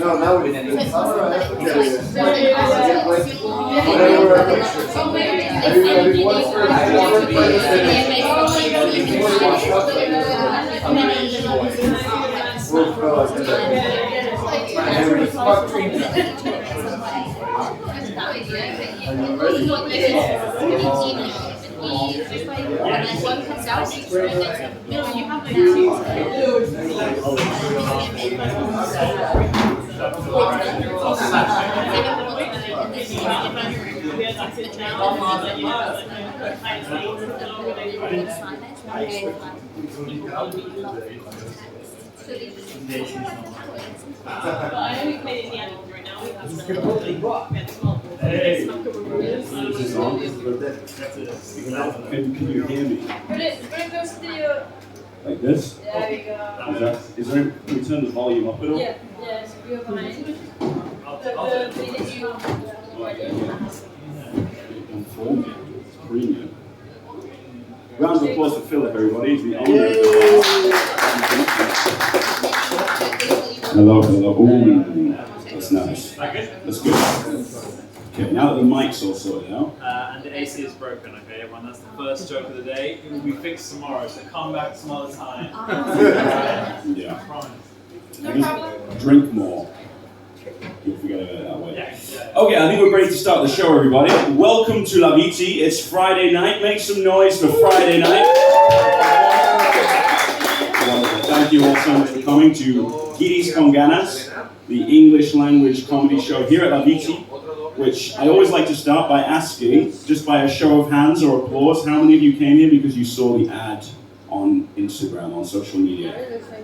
No, now we didn't. I only played in the animals right now. We have Can you hear me? Put it goes to your. Like this? There we go. Is there, can we turn the volume up at all? Yeah, so you're behind. The minute you. It's premium. Round of applause for Philip, everybody. He's the owner of the Hello. Ooh, that's nice. That's good. Okay, now that the mic's all sorted out. And the AC is broken, okay, everyone? That's the first joke of the day. It will be fixed tomorrow, so come back some other time. Yeah. I promise. Just drink more. You'll forget about it that way. Yeah. Okay, I think we're ready to start the show, everybody. Welcome to La Vitti. It's Friday night. Make some noise for Friday night. Thank you all so much for coming to Vitti con Ganas, the English language comedy show here at La Vitti, which I always like to start by asking, just by a show of hands or applause, how many of you came here because you saw the ad on Instagram, on social media?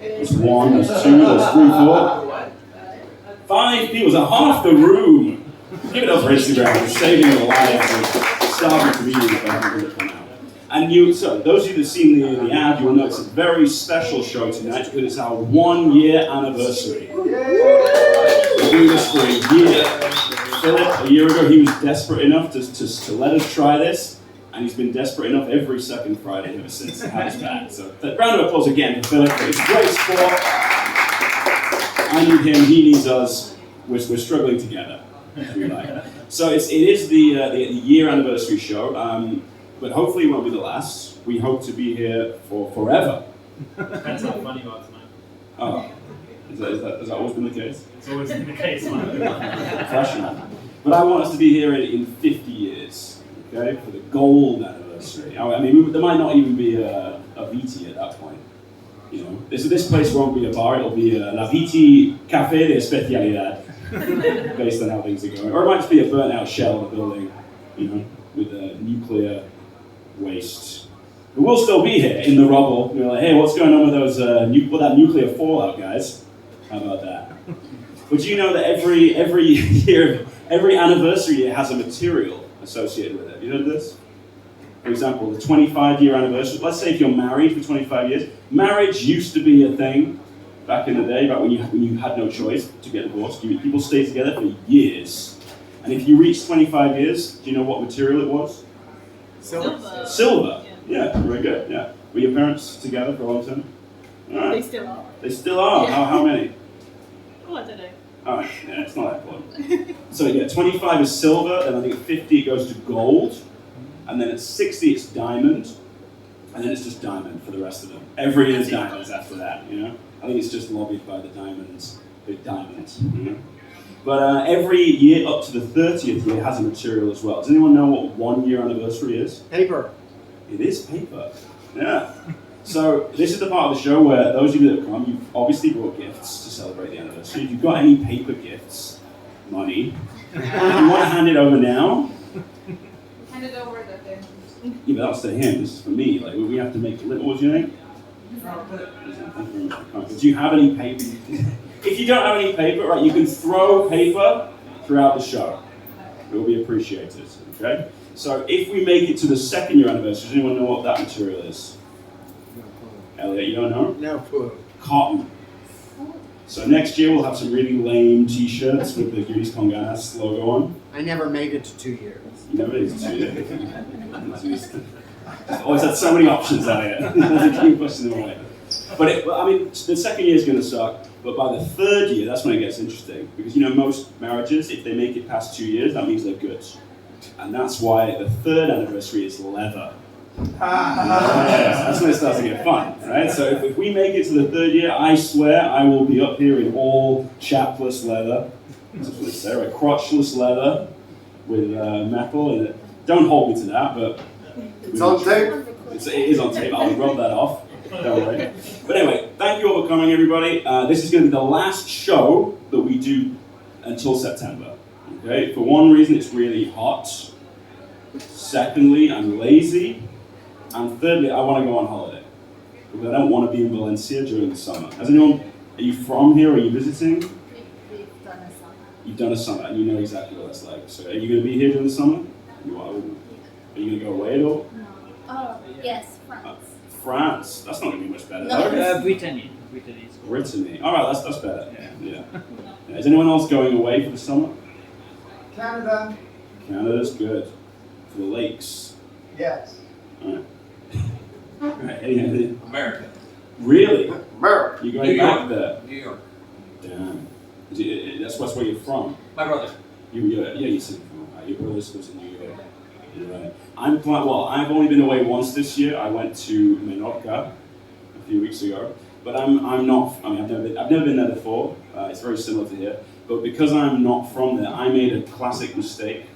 There's one, there's two, there's three, four. 5 people, so half the room. Give it up for Instagram, it's saving the lives of starving comedians by people that come out. And so those of you that have seen the ad, you will know it's a very special show tonight because it's our 1 year anniversary. We're doing this for a year. Philip, a year ago, he was desperate enough to let us try this, and he's been desperate enough every second Friday ever since to have us back. So, round of applause again for Philip. It's a great sport. I need him, he needs us. We're struggling together. So it is the year anniversary show, but hopefully it won't be the last. We hope to be here for forever. Depends how funny you are tonight. Oh, has that always been the case? It's always been the case, man. Professional. But I want us to be here in 50 years, okay, for the gold anniversary. I mean, there might not even be a Vitti at that point. You know, this place won't be a bar, it'll be a La Vitti Café de Especialidad, based on how things are going. Or it might just be a burnt out shell of a building, you know, with nuclear waste. But we'll still be here in the rubble. We're like, hey, what's going on with those that nuclear fallout, guys? How about that? But you know that every year, every anniversary year has a material associated with it. You know this? For example, the 25-year anniversary. Let's say if you're married for 25 years. Marriage used to be a thing back in the day, back when you had no choice to get divorced. People stayed together for years. And if you reached 25 years, do you know what material it was? Silver. Yeah, very good. Yeah. Were your parents together for a long time? All right. They still are. They still are? Yeah. How many? Oh, I don't know. All right, yeah, it's not that important. So yeah, 25 is silver, then I think at 50 it goes to gold, and then at 60 it's diamond, and then it's just diamond for the rest of them. Every year is diamonds after that, you know? I think it's just lobbied by the diamonds, big diamonds. Mm-hmm. But every year up to the 30th year has a material as well. Does anyone know what 1 year anniversary is? Paper. It is paper, yeah. So this is the part of the show where those of you that have come, you've obviously brought gifts to celebrate the anniversary. If you've got any paper gifts, money, if you want to hand it over now. Hand it over to him. Yeah, but that's to him, this is for me. Like, we have to make a little, what do you think? Thank you very much. Do you have any paper? If you don't have any paper, right, you can throw paper throughout the show. It will be appreciated, okay? So if we make it to the 2nd year anniversary, does anyone know what that material is? Elliot, you don't know? No clue. Cotton. So next year we'll have some really lame t-shirts with the Vitti con Ganas logo on. I never made it to 2 years. You never did 2 years. Always had so many options, Elliot. Keep pushing them away. But I mean, the 2nd year is going to suck. But by the third year, that's when it gets interesting. Because most marriages, if they make it past 2 years, that means they're good. And that's why the third anniversary is leather. That's when it starts to get fun, right? So if we make it to the third year, I swear I will be up here in all chapless leather. That's what they say, right? Crotchless leather with metal in it. Don't hold me to that, but... It's on tape. It is on tape. I'll rub that off. Don't worry. But anyway, thank you all for coming, everybody. This is going to be the last show that we do until September. Okay? For one reason, it's really hot. Secondly, I'm lazy. And thirdly, I want to go on holiday. Because I don't want to be in Valencia during the summer. Are you from here? Are you visiting? We've done a summer. You've done a summer, and you know exactly what that's like. So are you going to be here during the summer? You are. Are you going to go away at all? No. Oh, yes, France. France. That's not going to be much better. No. though. Brittany. Brittany. All right, that's better. Yeah. Is anyone else going away for the summer? Canada. Canada's good. For the lakes. Yes. All right. Right. Anything? America. Really? America. You're going back there? New York. Damn. That's where you're from. My brother. You said your brother lives in New York. You're right. I've only been away once this year. I went to Menorca a few weeks ago, but I've never been there before. It's very similar to here, but because I'm not from there, I made a classic mistake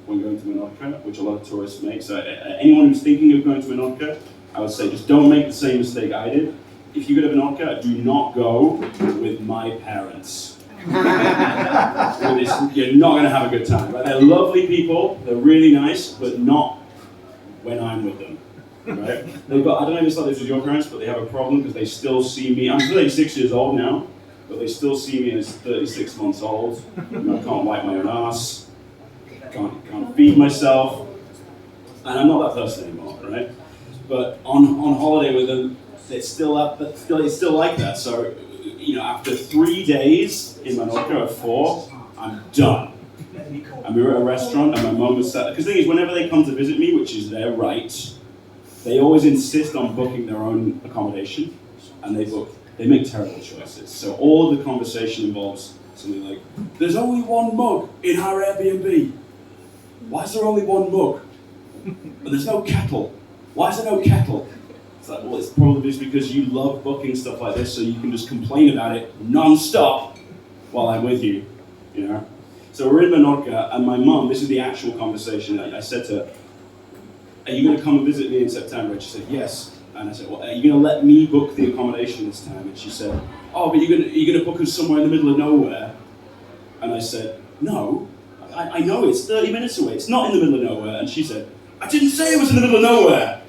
when going to Menorca, which a lot of tourists make. So anyone who's thinking of going to Menorca, I would say just don't make the same mistake I did. If you go to Menorca, do not go with my parents. You're not going to have a good time. Right? They're lovely people, they're really nice, but not when I'm with them. Right? I don't know if it's like this with your parents, but they have a problem because they still see me. I'm 36 years old now, but they still see me as 36 months old. I can't wipe my own ass, can't feed myself, and I'm not that person anymore, right? But on holiday with them, it's still like that. So, after 3 days in Menorca or 4, I'm done. And we were at a restaurant, and my mum was sat. Because the thing is, whenever they come to visit me, which is their right, they always insist on booking their own accommodation, and they make terrible choices. So all the conversation involves something like, "There's only one mug in our Airbnb. Why is there only one mug? And there's no kettle. Why is there no kettle?" It's like, well, it's probably just because you love booking stuff like this, so you can just complain about it non-stop while I'm with you, So we're in Menorca, and my mum, this is the actual conversation. I said to her, "Are you going to come and visit me in September?" And she said, "Yes." And I said, "Well, are you going to let me book the accommodation this time?" And she said, "Oh, but you're going to book us somewhere in the middle of nowhere." And I said, "No, I know it's 30 minutes away. It's not in the middle of nowhere." And she said, "I didn't say it was in the middle of nowhere."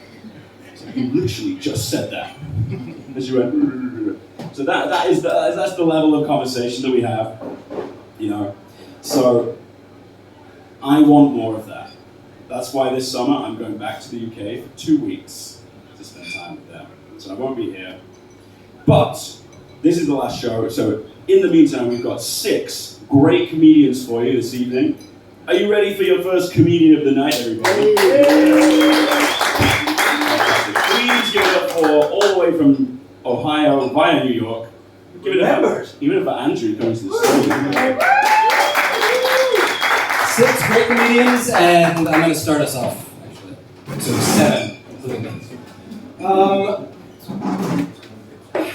You literally just said that. And she went, so that's the level of conversation that we have, So I want more of that. That's why this summer I'm going back to the UK for 2 weeks to spend time with them. So I won't be here. But this is the last show. So in the meantime, we've got 6 great comedians for you this evening. Are you ready for your first comedian of the night, everybody? Please give it up for all the way from Ohio via New York. Give it up for Andrew coming to the stage. 6 great comedians, and I'm going to start us off, actually. So 7, including me.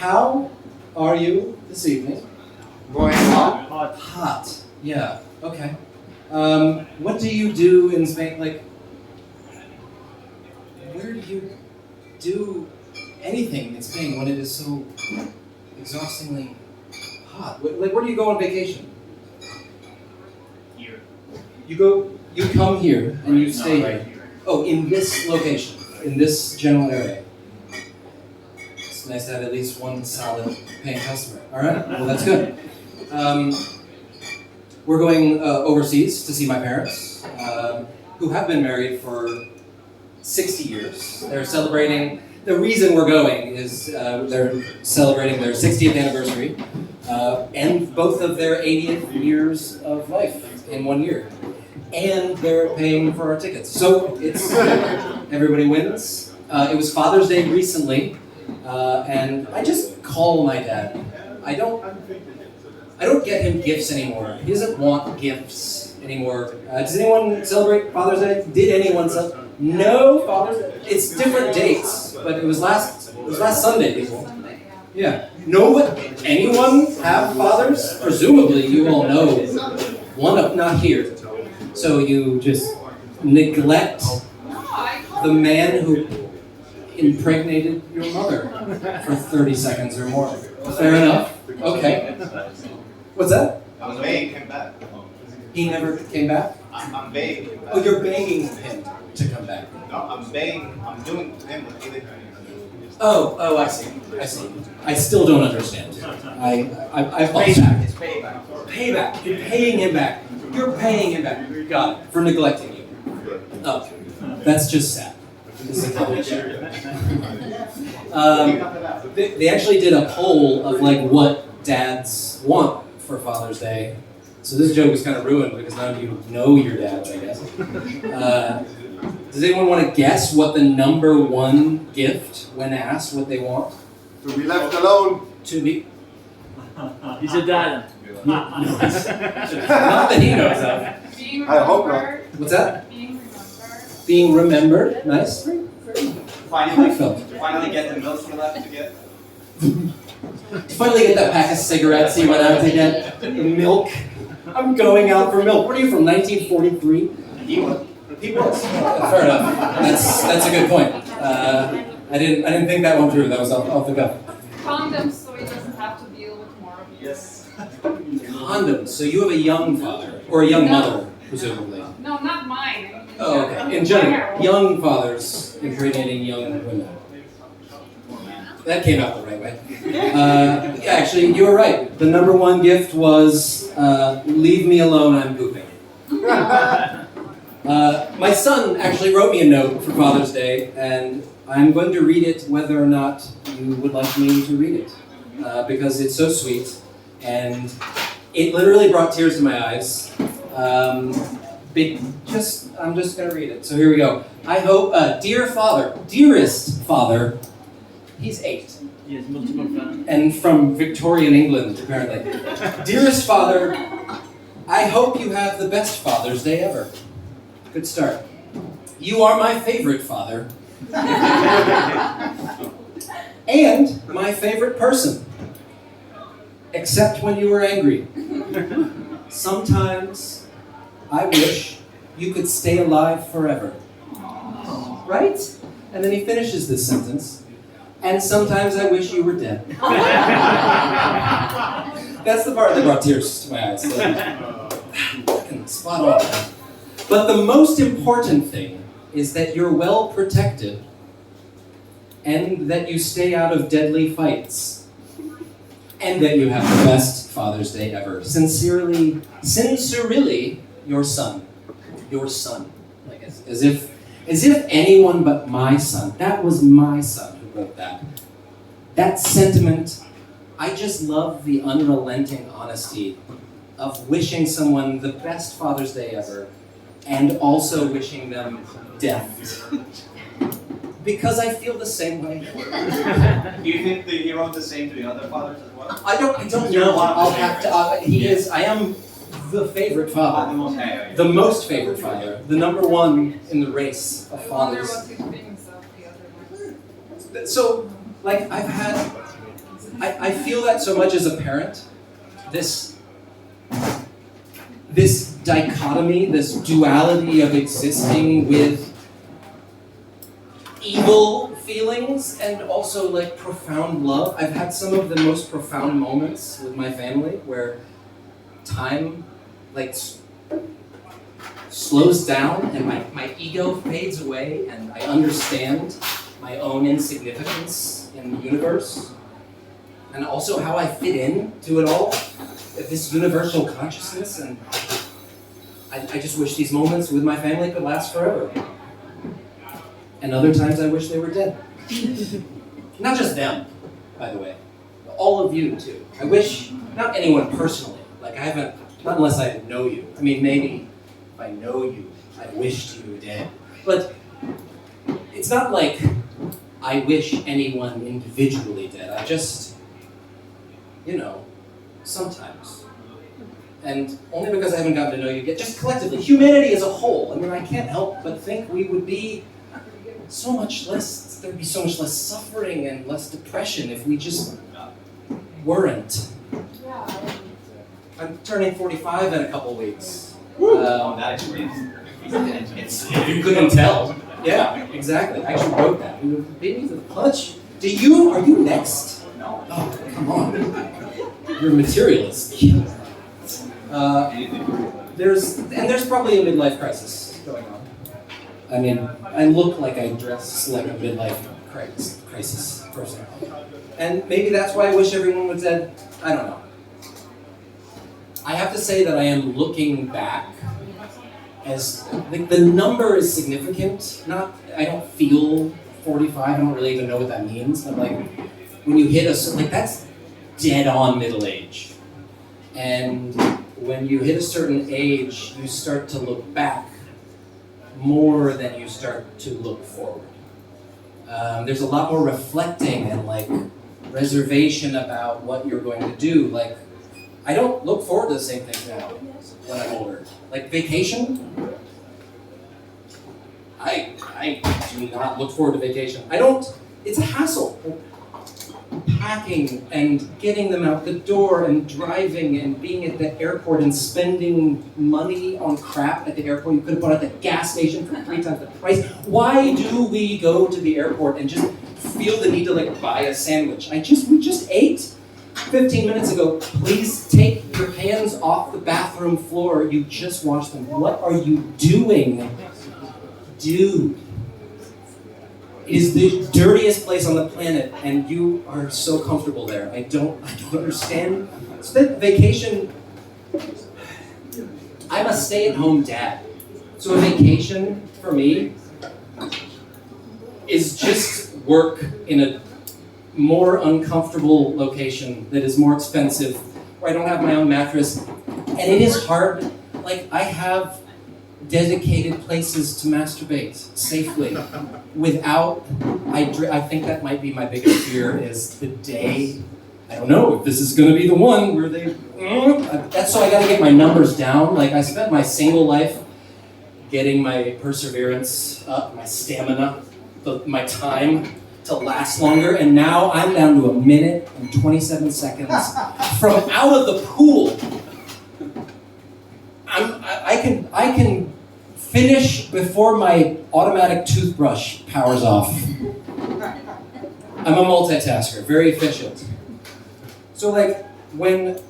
How are you this evening? Going hot. Hot. Yeah. Okay. What do you do in Spain? Where do you do anything in Spain when it is so exhaustingly hot? Where do you go on vacation? Here. You come here and you stay here. Oh, in this location, in this general area. It's nice to have at least one solid paying customer. All right, well that's good. We're going overseas to see my parents, who have been married for 60 years. They're celebrating. The reason we're going is they're celebrating their 60th anniversary and both of their 80th years of life in 1 year. And they're paying for our tickets. So it's everybody wins. It was Father's Day recently, and I just call my dad I don't get him gifts anymore. He doesn't want gifts anymore. Does anyone celebrate Father's Day? Did anyone celebrate? No Father's Day. It's different dates, but it was last Sunday, people. Yeah. No, but anyone have fathers? Presumably, you all know one of not here. So you just neglect the man who impregnated your mother for 30 seconds or more. Fair enough. Okay. What's that? I'm begging him back. He never came back? I'm begging him back. Oh, you're begging him to come back. No, I'm begging. I'm doing to him what he did. Oh, I see. I still don't understand. I payback. It's payback. Payback. You're paying him back. You're paying him back. Got it. For neglecting you. Oh, that's just sad. They actually did a poll of like what dads want for Father's Day. So this joke was kind of ruined because none of you know your dads, I guess. Does anyone want to guess what the number one gift when asked what they want? To be left alone. To be He's a dad. not that he knows of. Being I hope not. remembered. What's that? Being remembered. Being remembered. Nice. Very Finally, heartfelt. finally get the milk you left to get. Finally get that pack of cigarettes you went out to get. The milk. I'm going out for milk. What are you from, 1943? He was. Fair enough. That's a good point. I didn't think that one through. That was off the cuff. Condoms so he doesn't have to deal with more of you. Yes. Condoms. So you have a young father or a young mother, presumably. No, not mine. I mean, Oh, okay. In general, young fathers impregnating young women. That came out the right way. Yeah, actually, you were right. The number one gift was leave me alone, I'm pooping. My son actually wrote me a note for Father's Day, and I'm going to read it whether or not you would like me to read it, because it's so sweet, and it literally brought tears to my eyes. I'm just going to read it. So here we go. I hope, dear father, dearest father, he's 8. He has multiple fans. And from Victorian England, apparently. Dearest father, I hope you have the best Father's Day ever. Good start. You are my favorite father. And my favorite person. Except when you were angry. Sometimes I wish you could stay alive forever. Right? And then he finishes this sentence. And sometimes I wish you were dead. That's the part that brought tears to my eyes. So, spot on. But the most important thing is that you're well protected and that you stay out of deadly fights. And that you have the best Father's Day ever. Sincerely, your son. Your son. Like as if anyone but my son. That was my son who wrote that. That sentiment, I just love the unrelenting honesty of wishing someone the best Father's Day ever and also wishing them death. Because I feel the same way. Do you think that he wrote the same to the other fathers as well? I don't know. I'll have to. I am the favorite father. The most favorite father. The number one in the race of I wonder fathers. what he's being himself the other way. So, like, I feel that so much as a parent. This dichotomy, this duality of existing with evil feelings and also like profound love. I've had some of the most profound moments with my family where time like slows down and my ego fades away and I understand my own insignificance in the universe and also how I fit in to it all, this universal consciousness, and I just wish these moments with my family could last forever. And other times I wish they were dead. Not just them, by the way. All of you, too. I wish, not anyone personally, like I haven't, not unless I know you. I mean, maybe if I know you, I wished you were dead. But it's not like I wish anyone individually dead. you know, sometimes. And only because I haven't gotten to know you yet, just collectively, humanity as a whole. I mean, I can't help but think we would be so much less, there'd be so much less suffering and less depression if we just weren't. I'm turning 45 in a couple weeks. That experience. You couldn't tell. Yeah, exactly. I actually wrote that. We were beating to the punch. Are you next? No. Oh, come on. You're a materialist. There's probably a midlife crisis going on. I mean, I look like I dress like a midlife crisis person. And maybe that's why I wish everyone was dead. I don't know. I have to say that I am looking back as, like, the number is significant. I don't feel 45, I don't really even know what that means. But like, when you hit that's dead on middle age. And when you hit a certain age, you start to look back more than you start to look forward. There's a lot more reflecting and like reservation about what you're going to do. Like, I don't look forward to the same things now when I'm older. Like vacation, I do not look forward to vacation. It's a hassle. Packing and getting them out the door and driving and being at the airport and spending money on crap at the airport you could have bought at the gas station for 3 times the price. Why do we go to the airport and just feel the need to like buy a sandwich? We just ate 15 minutes ago. Please take your hands off the bathroom floor. You just washed them. What are you doing? Dude. It is the dirtiest place on the planet, and you are so comfortable there. I don't understand. So that vacation, I'm a stay-at-home dad. So a vacation for me is just work in a more uncomfortable location that is more expensive, where I don't have my own mattress. And it is hard. Like, I have dedicated places to masturbate safely without, I think that might be my biggest fear is the day, I don't know if this is going to be the one where that's so I got to get my numbers down. Like, I spent my single life getting my perseverance up, my stamina, my time to last longer, and now I'm down to 1 minute and 27 seconds from out of the pool. I can finish before my automatic toothbrush powers off. I'm a multitasker, very efficient. So like, when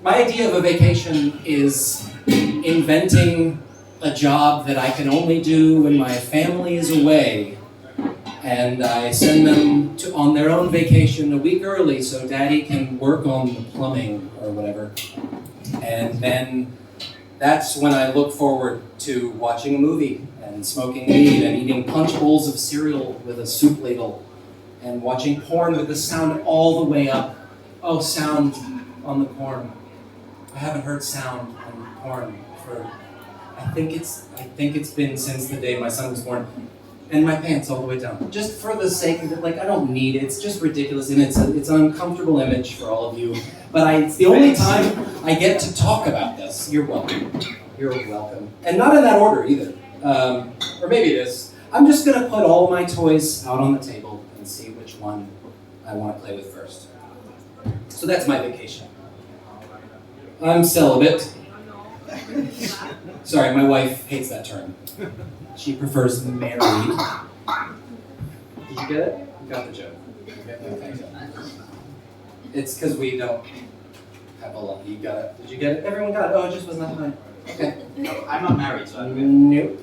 my idea of a vacation is inventing a job that I can only do when my family is away, and I send them on their own vacation a week early so Daddy can work on the plumbing or whatever. And then that's when I look forward to watching a movie and smoking weed and eating punch bowls of cereal with a soup ladle and watching porn with the sound all the way up. Oh, sound on the porn. I haven't heard sound on porn for, I think it's been since the day my son was born. And my pants all the way down. Just for the sake of it, like, I don't need it. It's just ridiculous, and it's an uncomfortable image for all of you. But it's the only time I get to talk about this. You're welcome. You're welcome. And not in that order either. Or maybe it is. I'm just gonna put all my toys out on the table and see which one I want to play with first. So that's my vacation. I'm celibate. Sorry, my wife hates that term. She prefers married. Did you get it? You got the joke. Okay. It's because we don't have a lot. You got it. Did you get it? Everyone got it. Oh, it just was not mine. Okay. No, I'm not married, so I don't get it. Nope.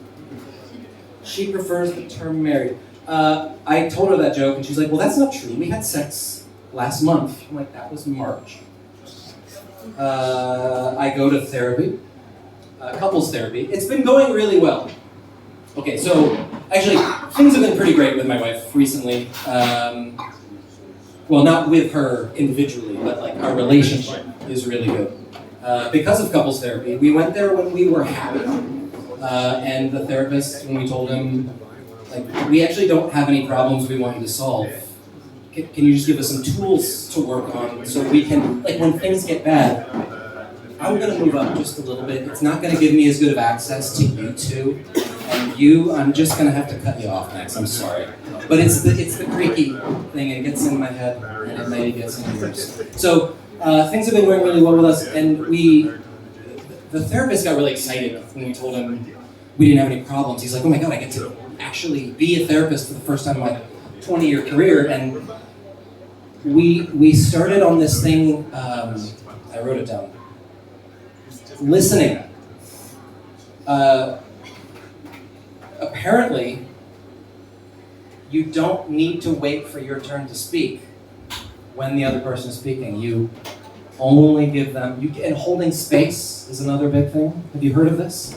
She prefers the term married. I told her that joke, and she's like, well, that's not true. We had sex last month. I'm like, that was March. I go to therapy. Couples therapy. It's been going really well. Okay, so actually, things have been pretty great with my wife recently. Well, not with her individually, but like our relationship is really good. Because of couples therapy, we went there when we were happy. And the therapist, when we told him, like, we actually don't have any problems we want you to solve. can you just give us some tools to work on so we can, like when things get bad, I'm going to move up just a little bit. It's not going to give me as good of access to you two. And you, I'm just going to have to cut you off next. I'm sorry. But it's the creaky thing. It gets in my head and it maybe gets in yours. So things have been going really well with us. And the therapist got really excited when we told him we didn't have any problems. He's like, oh my God, I get to actually be a therapist for the first time in my 20-year career. And we started on this thing, I wrote it down. Listening. Apparently, you don't need to wait for your turn to speak when the other person is speaking. You only give them, and holding space is another big thing. Have you heard of this?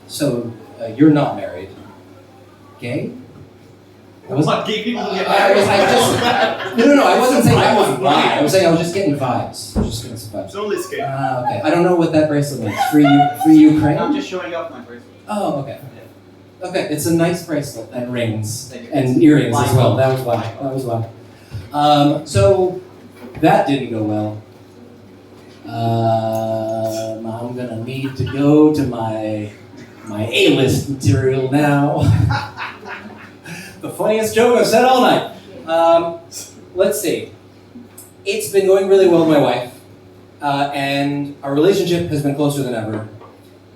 So you're not married. Gay? What, gay people get No, married? I wasn't saying I was bi. I was saying I was just getting vibes. I was just getting some vibes. It's only skin. Okay. I don't know what that bracelet means. Free Ukraine? I'm just showing off my bracelet. Oh, okay. Okay, it's a nice bracelet and rings Thank you. and earrings as well. That was why. That was why. So that didn't go well. I'm gonna need to go to my A-list material now. The funniest joke I've said all night. Let's see. It's been going really well with my wife, and our relationship has been closer than ever.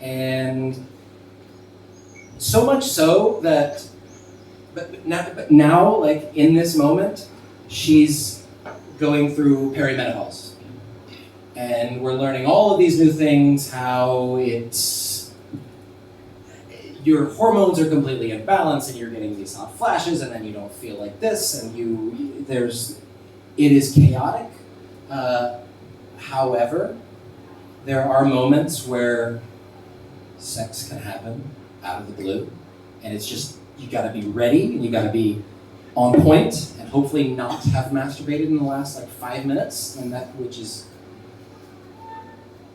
And so much so that, but now, like in this moment, she's going through perimenopause. And we're learning all of these new things, how your hormones are completely imbalanced and you're getting these hot flashes and then you don't feel like this and it is chaotic. However, there are moments where sex can happen out of the blue, and it's just, you gotta be ready and you gotta be on point and hopefully not have masturbated in the last like 5 minutes, and which is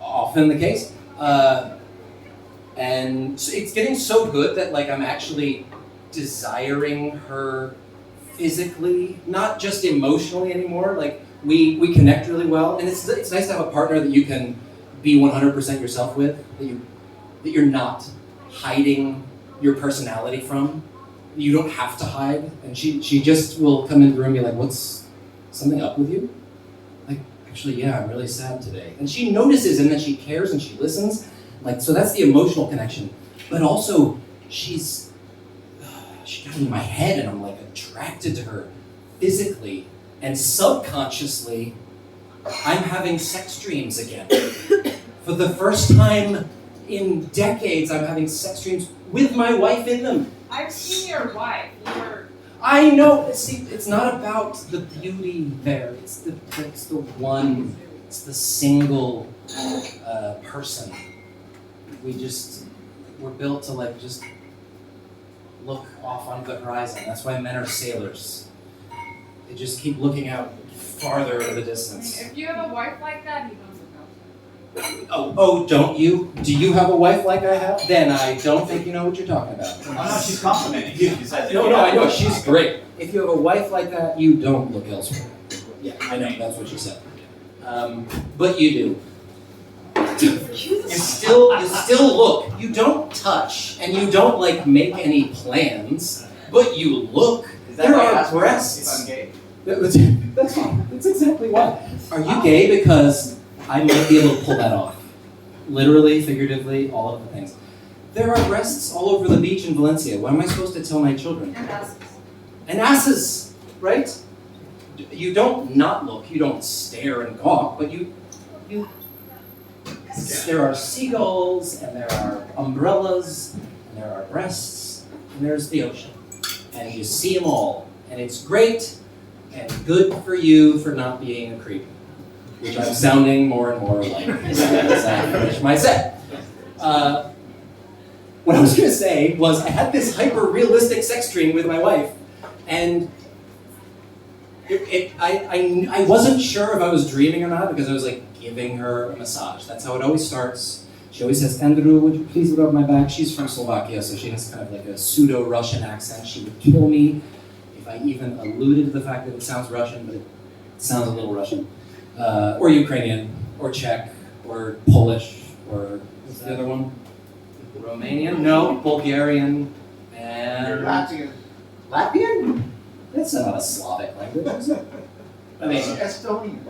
often the case. And so it's getting so good that like I'm actually desiring her physically, not just emotionally anymore. Like we connect really well, and it's nice to have a partner that you can be 100% yourself with, that you're not hiding your personality from. You don't have to hide, and she just will come into the room and be like, "What's something up with you?" Like, actually, yeah, I'm really sad today, and she notices, and then she cares and she listens. Like, so that's the emotional connection, but also she got in my head, and I'm like attracted to her physically, and subconsciously, I'm having sex dreams again. For the first time in decades, I'm having sex dreams with my wife in them. I've seen your wife. I know. See, it's not about the beauty there. It's the one. It's the single person. We're built to like just look off onto the horizon. That's why men are sailors. They just keep looking out farther in the distance. If you have a wife like that, he doesn't know. Oh, don't you? Do you have a wife like I have? Then I don't think you know what you're talking about. Oh no, she's complimenting you. She says, No, I know, she's great. If you have a wife like that, you don't look elsewhere. Yeah, I know, that's what she said. But you do. You still look. You don't touch, and you don't like make any plans, but you look. Is that There why I are asked breasts. if I'm gay? That's fine. That's exactly why. Are you gay? Because I might be able to pull that off. Literally, figuratively, all of the things. There are breasts all over the beach in Valencia. What am I supposed to tell my children? And asses. And asses, right? You don't not look. You don't stare and gawk, but you. There are seagulls, and there are umbrellas, and there are breasts, and there's the ocean. And you see them all. And it's great, and good for you for not being a creep. Which I'm sounding more and more like as I finish my set. What I was going to say was I had this hyper-realistic sex dream with my wife, and I wasn't sure if I was dreaming or not because I was like giving her a massage. That's how it always starts. She always says, "Andrew, would you please rub my back?" She's from Slovakia, so she has kind of like a pseudo-Russian accent. She would kill me if if I even alluded to the fact that it sounds Russian, but it sounds a little Russian, or Ukrainian, or Czech, or Polish, or what's the other one? Romanian? No, Bulgarian, and Latvian. Latvian? That's not a Slavic language, is it? I mean, Estonian.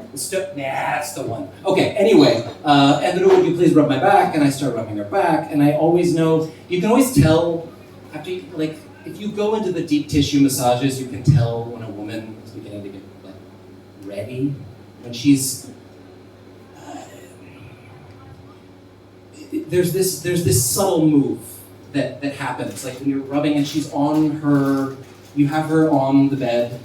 that's the one. Okay, anyway, Andrew, would you please rub my back? And I start rubbing her back, and I always know, you can always tell, after you, like, if you go into the deep tissue massages, you can tell when a woman is beginning to get, like, ready, when she's, there's this subtle move that happens, like when you're rubbing and she's on her, you have her on the bed,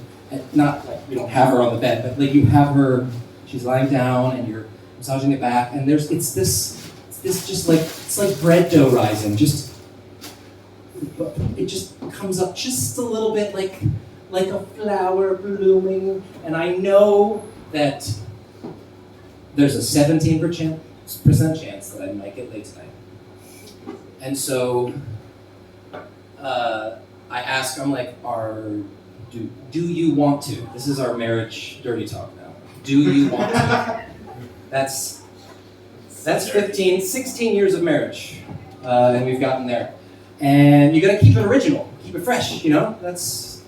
not like you don't have her on the bed, but like you have her, she's lying down and you're massaging it back, and it's this just like, it's like bread dough rising, it just comes up just a little bit like a flower blooming, and I know that there's a 17% chance that I might get laid tonight. And so I ask, I'm like, do you want to? This is our marriage dirty talk now. Do you want to? That's 16 years of marriage, and we've gotten there. And you gotta keep it original, keep it fresh, you know? It's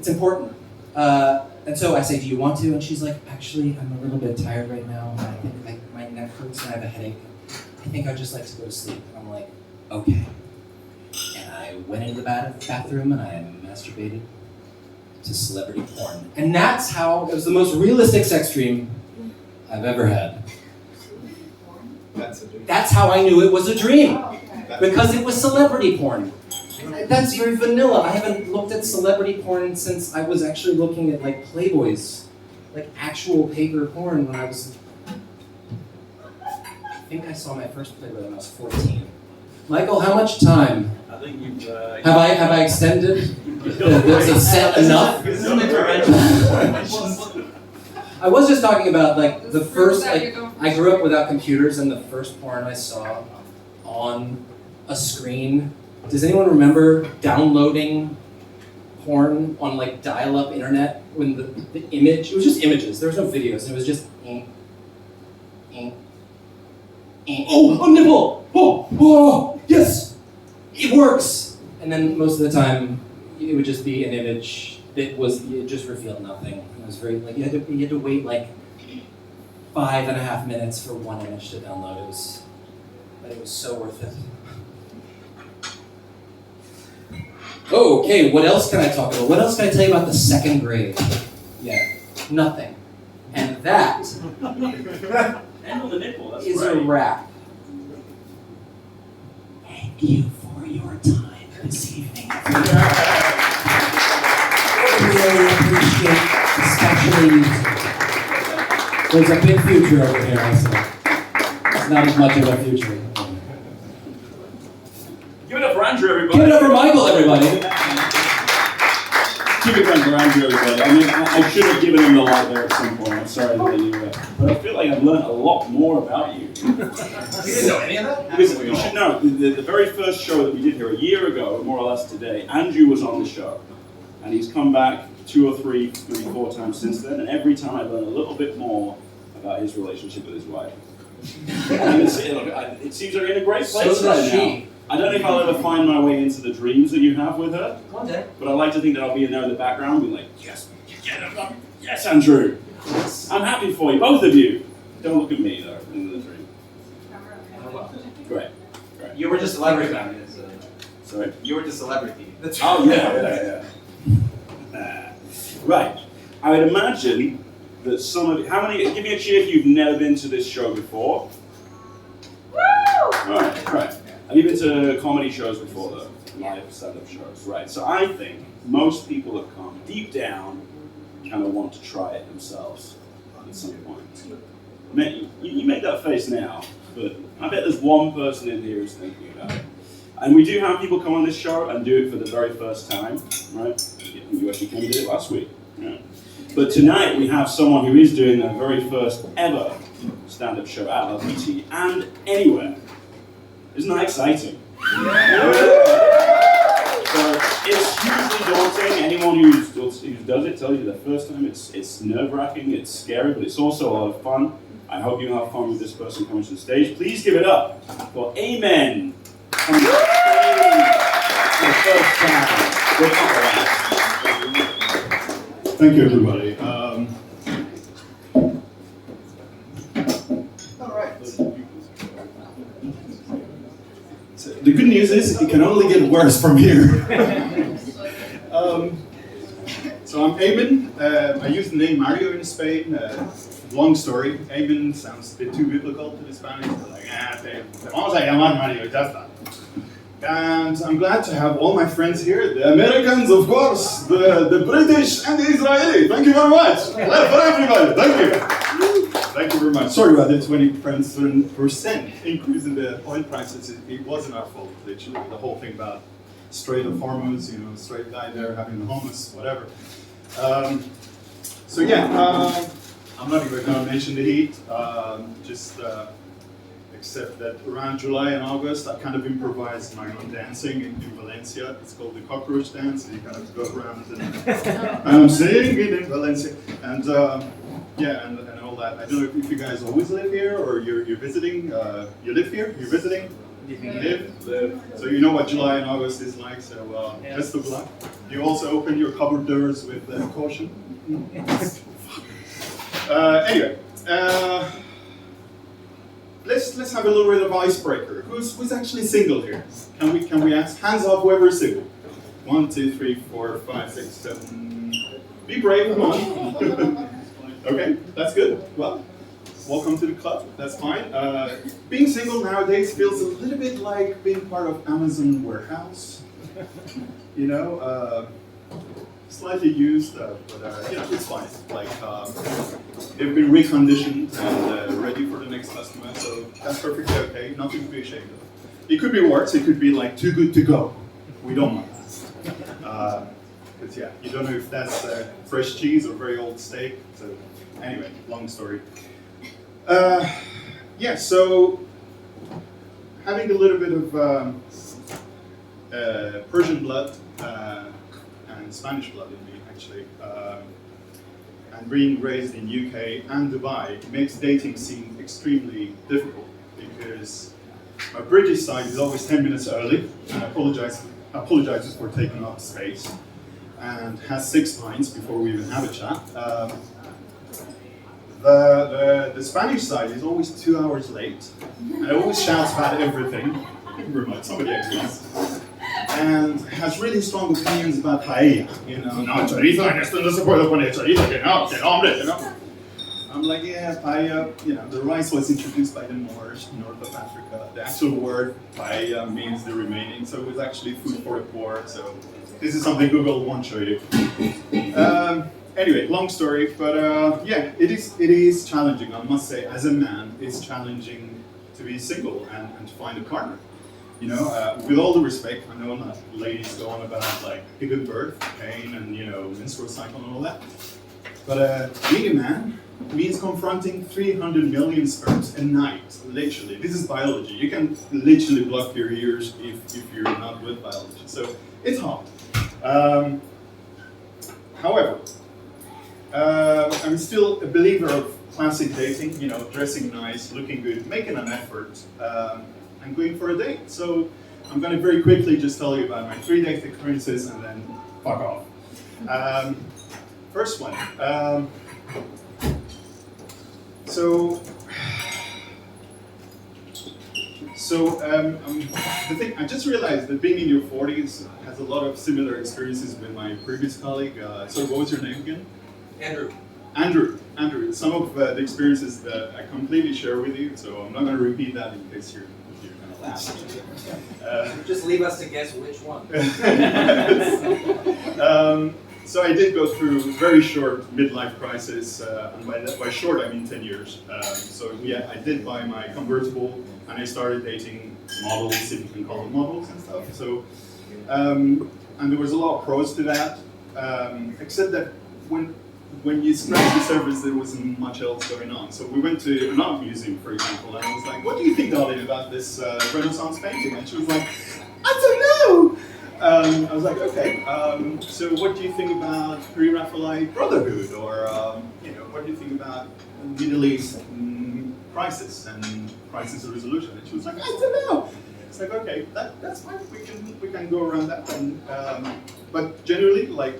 important. And so I say, do you want to? And she's like, actually, I'm a little bit tired right now. I think my neck hurts and I have a headache. I think I'd just like to go to sleep. And I'm like, okay. And I went into the bathroom and I masturbated to celebrity porn. And that's how, it was the most realistic sex dream I've ever had. That's a dream. That's how I knew it was a dream. Because it was celebrity porn. That's very vanilla. I haven't looked at celebrity porn since I was actually looking at like Playboys, like actual paper porn when I was, I think I saw my first Playboy when I was 14. Michael, how much time? I think you've... Have I extended? Is it set enough? I was just talking about like the first, like, I grew up without computers, and the first porn I saw on a screen. Does anyone remember downloading porn on like dial-up internet when the image, it was just images, there was no videos, and it was just oh, a nipple! Oh, yes! It works! And then most of the time, it would just be an image that it just revealed nothing. It was very, like, you had to wait like 5.5 minutes for one image to download. It was so worth it. Okay, what else can I talk about? What else can I tell you about the second grade? Yeah, nothing. And that And on the nipple, that's is great. a wrap. Thank you for your time this evening. I really appreciate, especially you two. There's a big future over here, so it's not as much of a future. Give it up for Andrew, everybody. Give it up for Michael, everybody. Keep it going for Andrew, everybody. I mean, I should have given him the light there at some point. I'm sorry that you but I feel like I've learned a lot more about you. You didn't know any of that? Because you should know, the very first show that we did here a year ago, more or less today, Andrew was on the show. And he's come back 2 or 3, maybe 4 times since then, and every time I learn a little bit more about his relationship with his wife. It seems like you're in a great place So right does now. she. I don't know if I'll ever find my way into the dreams that you have with her, One day. but I like to think that I'll be in there in the background, being like, yes, yes, Andrew. I'm happy for you, both of you. Don't look at me though in the dream. Great. You were just celebrity. Sorry. You were the celebrity. That's Oh yeah. Right. I would imagine that some of you, give me a cheer if you've never been to this show before. Right. Have you been to comedy shows before though? Live stand-up shows, right. So I think most people have come deep down kind of want to try it themselves at some point. You make that face now, but I bet there's one person in here who's thinking about it. And we do have people come on this show and do it for the very first time, right? You actually came and did it last week. Yeah. But tonight we have someone who is doing their very first ever stand-up show at Vitti and anywhere. Isn't that exciting? So it's hugely daunting. Anyone who does it tells you the first time it's nerve-wracking, it's scary, but it's also a lot of fun. I hope you have fun with this person coming to the stage. Please give it up for Amen. Coming to the stage for the first time. Good luck. Thank you, everybody. All right. So the good news is it can only get worse from here. So I'm Eamon. I use the name Mario in Spain. Long story. Eamon sounds a bit too biblical to the Spanish. They're like, te vamos a llamar Mario, ya está. And I'm glad to have all my friends here, the Americans, of course, the British and the Israeli. Thank you very much. Clap for everybody. Thank you. Thank you very much. Sorry about the 20% increase in the oil prices. It wasn't our fault, literally. The whole thing about Strait of Hormuz, straight guy there having the hummus, whatever. So yeah, I'm not even going to mention the heat. Except that around July and August, I kind of improvised my own dancing in Valencia. It's called the cockroach dance, and you kind of go around and I'm singing in Valencia, and and all that. I don't know if you guys always live here or you're visiting. You live here? You're visiting? Live. So you know what July and August is like. So best of luck. You also open your cupboard doors with caution. Anyway. Let's have a little bit of icebreaker. Who's actually single here? Can we ask? Hands up, whoever is single. 1, 2, 3, 4, 5, 6, 7. Be brave, come on. Okay, that's good. Well, welcome to the club. That's fine. Being single nowadays feels a little bit like being part of Amazon warehouse. Slightly used, but it's fine. Like they've been reconditioned and ready for the next customer, so that's perfectly okay. Nothing to be ashamed of. It could be worse. It could be like too good to go. We don't want that. Because you don't know if that's fresh cheese or very old steak. So anyway, long story. So having a little bit of Persian blood. And Spanish blood in me, actually, and being raised in UK and Dubai makes dating seem extremely difficult because my British side is always 10 minutes early and apologizes for taking up space and has 6 pints before we even have a chat. The Spanish side is always 2 hours late and always shouts about everything. Thank you very much. Somebody agrees. And has really strong opinions about paella. No, chorizo, en esto no se puede poner chorizo, que hombre. I'm like, yeah, paella, the rice was introduced by the Moors, north of Africa. The actual word paella means the remaining, so it was actually food for the poor. So this is something Google won't show you. Anyway, long story, but it is challenging, I must say. As a man, it's challenging to be single and to find a partner. With all the respect, I know that ladies go on about like giving birth, pain, and menstrual cycle and all that. But being a man means confronting 300 million sperms a night, literally. This is biology. You can literally block your ears if you're not with biology. So it's hard. However, I'm still a believer of classic dating. Dressing nice, looking good, making an effort. And going for a date. So I'm going to very quickly just tell you about my 3 date experiences and then fuck off. First one. The thing, I just realized that being in your 40s has a lot of similar experiences with my previous colleague. So what was your name again? Andrew. Some of the experiences that I completely share with you, so I'm not going to repeat that in case you're going to laugh. Just leave us to guess which one. So I did go through very short midlife crisis, and by short I mean 10 years. I did buy my convertible, and I started dating models, if you can call them models and stuff. So, and there was a lot of pros to that, except that when you scratch the surface, there wasn't much else going on. So we went to an art museum, for example, and I was like, "What do you think, darling, about this Renaissance painting?" And she was like, "I don't know. I was like, okay, so what do you think about Pre-Raphaelite Brotherhood, or what do you think about Middle East crisis and crisis resolution? And she was like, I don't know. It's like, okay, that's fine. We can go around that. And, but generally, like,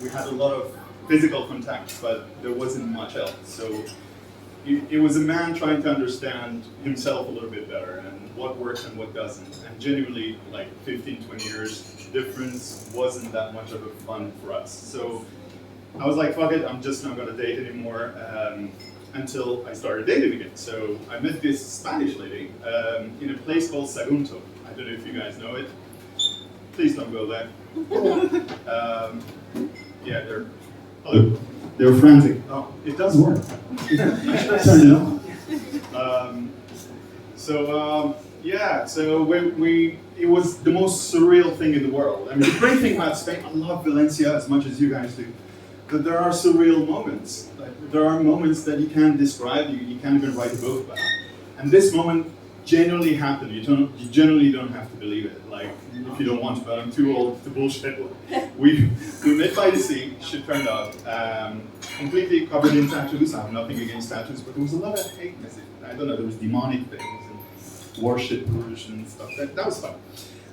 we had a lot of physical contact, but there wasn't much else. So it was a man trying to understand himself a little bit better and what works and what doesn't. And genuinely, like 15, 20 years difference wasn't that much of a fun for us. So I was like, fuck it, I'm just not gonna date anymore until I started dating again. So I met this Spanish lady in a place called Sagunto. I don't know if you guys know it. Please don't go there. Yeah, they're frantic. Oh, it does work. I should have turned it on. So it was the most surreal thing in the world. I mean, the great thing about Spain, I love Valencia as much as you guys do, but there are surreal moments. Like, there are moments that you can't describe, you can't even write a book about. And this moment genuinely happened. You generally don't have to believe it. Like, if you don't want to, but I'm too old to bullshit. We met by the sea. She turned up completely covered in tattoos. I have nothing against tattoos, but there was a lot of hate message. I don't know. There was demonic things and worshippers and stuff. That was fun.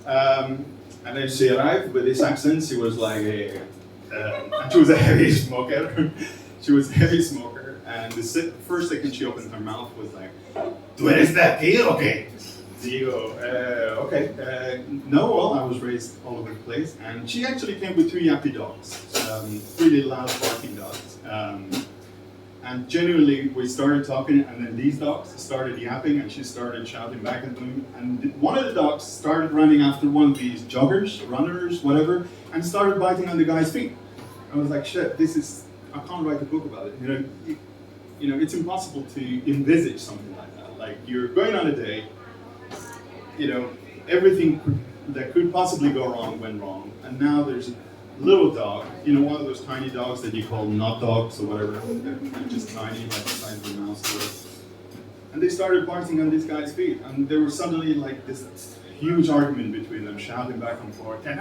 And then she arrived with this accent. She was like, and she was a heavy smoker. She was a heavy smoker. And the first second she opened her mouth was like, "¿Tú eres de aquí o qué?" Digo, okay. No, well, I was raised all over the place. And she actually came with 2 yappy dogs, really loud barking dogs. And genuinely, we started talking, and then these dogs started yapping, and she started shouting back at them. And one of the dogs started running after one of these joggers, runners, whatever, and started biting on the guy's feet. I was like, shit, I can't write a book about it. You know, it's impossible to envisage something like that. Like, you're going on a date, everything that could possibly go wrong went wrong, and now there's a little dog, one of those tiny dogs that you call nut dogs or whatever. They're just tiny, like the size of a mouse. And they started barking on this guy's feet, and there was suddenly like this huge argument between them, shouting back and forth. It's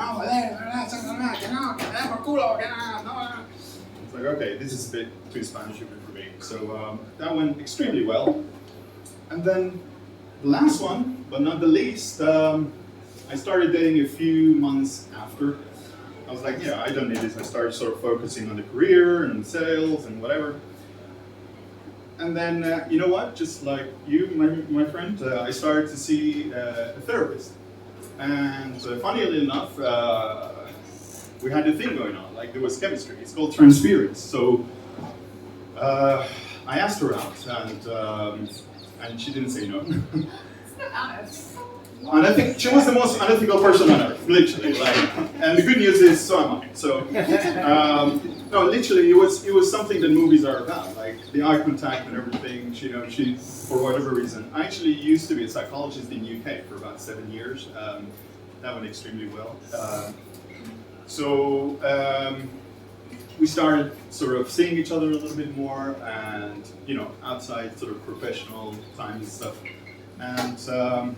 like, okay, this is a bit too Spanish even for me. So that went extremely well. And then the last one, but not the least, I started dating a few months after. I was like, yeah, I don't need this. I started sort of focusing on the career and sales and whatever. And then, you know what? Just like you, my friend, I started to see a therapist. And funnily enough, we had a thing going on. Like, there was chemistry. It's called transference. So I asked her out, and she didn't say no. And I think she was the most unethical person on earth, literally. And the good news is, so am I. So, no, literally, it was something that movies are about, like the eye contact and everything. She, for whatever reason, I actually used to be a psychologist in the UK for about 7 years. That went extremely well. We started sort of seeing each other a little bit more, and outside sort of professional time and stuff. And so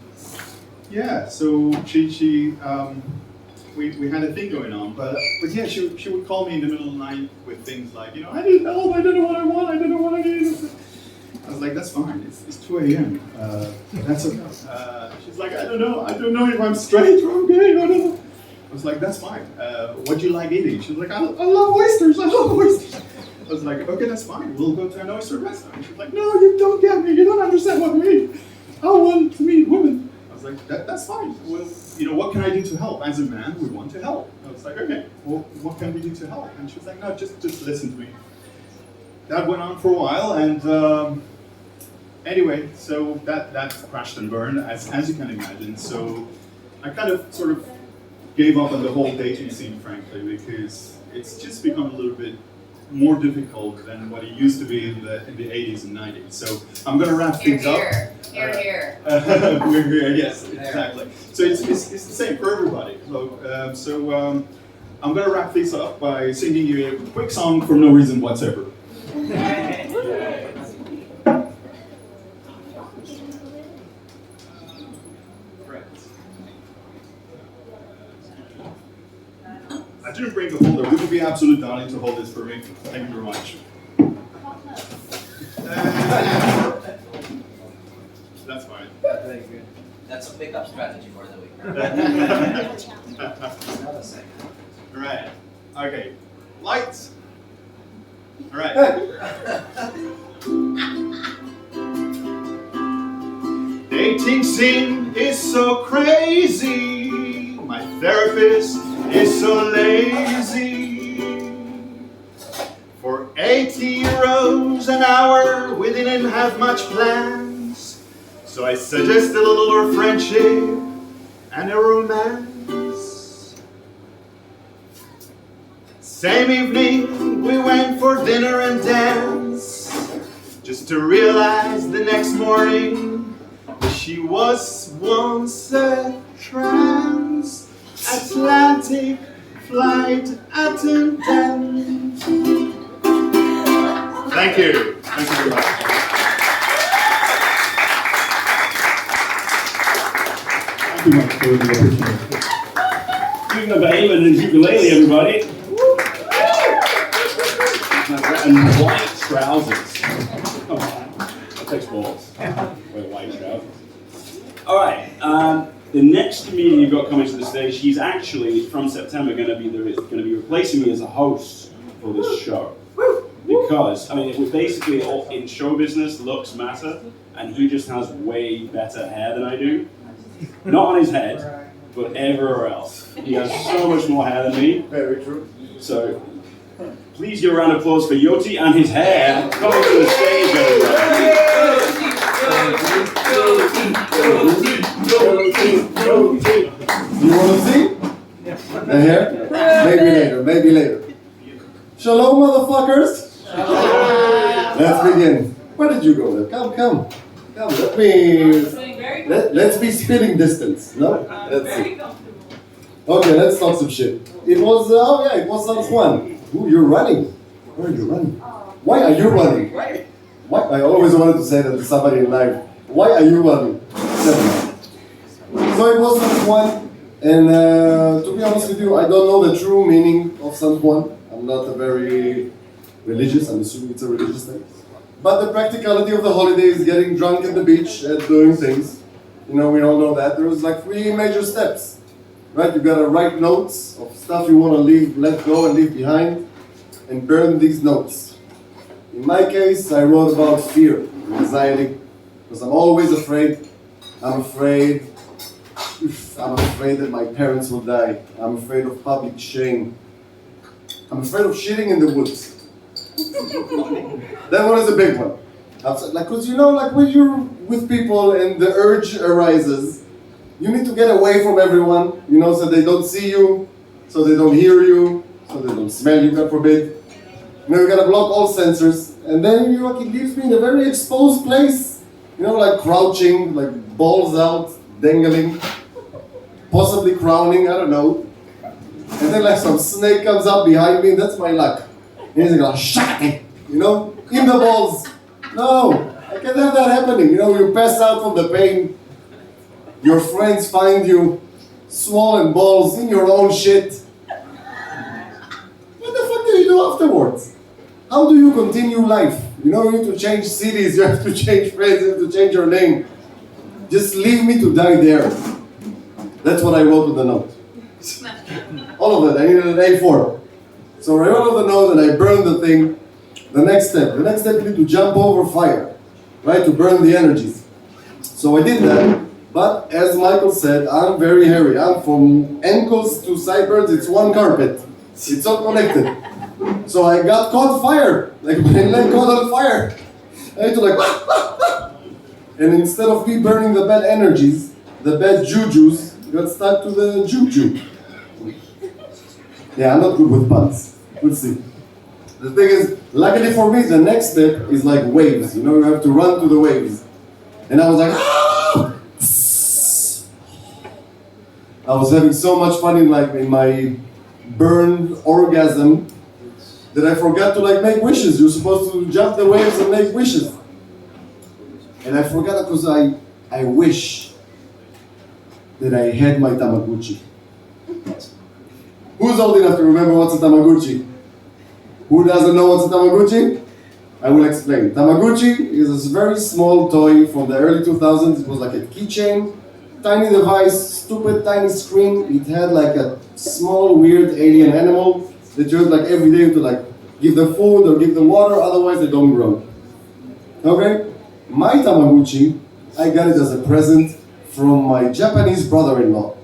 we had a thing going on, but yeah, she would call me in the middle of the night with things like, I need help, I don't know what I want, I don't know what I need. I was like, that's fine, it's 2 a.m. That's okay. She's like, I don't know if I'm straight or I'm gay, I don't know. I was like, that's fine. What do you like eating? She was like, I love oysters, I love oysters. I was like, okay, that's fine, we'll go to an oyster restaurant. She was like, no, you don't get me, you don't understand what I mean. I want to meet women. I was like, that's fine. Well, what can I do to help? As a man, we want to help. I was like, okay, well, what can we do to help? And she was like, no, just listen to me. That went on for a while, and anyway, so that crashed and burned, as you can imagine. So I kind of sort of gave up on the whole dating scene, frankly, because it's just become a little bit more difficult than what it used to be in the 80s and 90s. So I'm going to wrap things up. Here. We're here, yes, exactly. So it's the same for everybody. So I'm going to wrap things up by singing you a quick song for no reason whatsoever. didn't bring the holder. Would you be absolute darling to hold this for me? Thank you very much. That's fine. Very good. That's a pickup strategy for the week. Right. Okay. Lights. All right. Dating scene is so crazy. My therapist is so lazy. For 80 euros an hour, we didn't have much plans. So I suggested a little friendship and a romance. Same evening, we went for dinner and dance. Just to realize the next morning, she was once a transatlantic flight attendant. Thank you. Thank you very much. Thank you much for the opportunity. Speaking of aim and his ukulele, everybody. And white trousers. Come on. That takes balls. Wear white trousers. Alright, the next comedian you've got coming to the stage, he's actually, from September, going to be replacing me as a host for this show. Because, I mean, we're basically all in show business, looks matter, and he just has way better hair than I do. Not on his head, but everywhere else. He has so much more hair than me. Very true. So, please give a round of applause for Yoti and his hair coming to the stage, everybody. You want to see? The hair? Maybe later. Shalom, motherfuckers. Let's begin. Where did you go there? Come. Let's be spitting distance. No? Let's see. Okay, let's talk some shit. It was San Juan. Ooh, you're running. Where are you running? Why are you running? Why? I always wanted to say that to somebody in life. Why are you running? So it was San Juan, and to be honest with you, I don't know the true meaning of San Juan. I'm not a very religious, I'm assuming it's a religious thing. But the practicality of the holiday is getting drunk at the beach and doing things. You know, we all know that. There was like 3 major steps, right? You gotta write notes of stuff you wanna let go and leave behind, and burn these notes. In my case, I wrote about fear, anxiety, because I'm always afraid. I'm afraid that my parents will die. I'm afraid of public shame. I'm afraid of shitting in the woods. That one is a big one. Like, cause you know, like when you're with people and the urge arises, you need to get away from everyone, you know, so they don't see you, so they don't hear you, so they don't smell you, God forbid. You know, you gotta block all sensors, and then you know, it leaves me in a very exposed place. You know, like crouching, like balls out, dangling, possibly crowning, I don't know. And then like some snake comes up behind me, and that's my luck. And he's like, shut it, you know, in the balls. No, I can't have that happening. You know, you pass out from the pain. Your friends find you swollen balls in your own shit. What the fuck do you do afterwards? How do you continue life? You know, you need to change cities, you have to change friends, you have to change your name. Just leave me to die there. That's what I wrote on the note. All of it, I needed an A4. So I wrote on the note and I burned the thing. The next step you need to jump over fire, right, to burn the energies. So I did that, but as Michael said, I'm very hairy. I'm from ankles to sideburns, it's one carpet. It's all connected. So I got caught fire, like my leg caught on fire. I had to like, and instead of me burning the bad energies, the bad jujus, got stuck to the juju. Yeah, I'm not good with puns. We'll see. The thing is, luckily for me, the next step is like waves. You know, you have to run to the waves. And I was like, ah! I was having so much fun in my burned orgasm that I forgot to like make wishes. You're supposed to jump the waves and make wishes. And I forgot because I wish that I had my Tamagotchi. Who's old enough to remember what's a Tamagotchi? Who doesn't know what's a Tamagotchi? I will explain. Tamagotchi is a very small toy from the early 2000s. It was like a keychain, tiny device, stupid tiny screen. It had like a small weird alien animal that you had like every day to like give them food or give them water, otherwise they don't grow. Okay? My Tamagotchi, I got it as a present from my Japanese brother-in-law.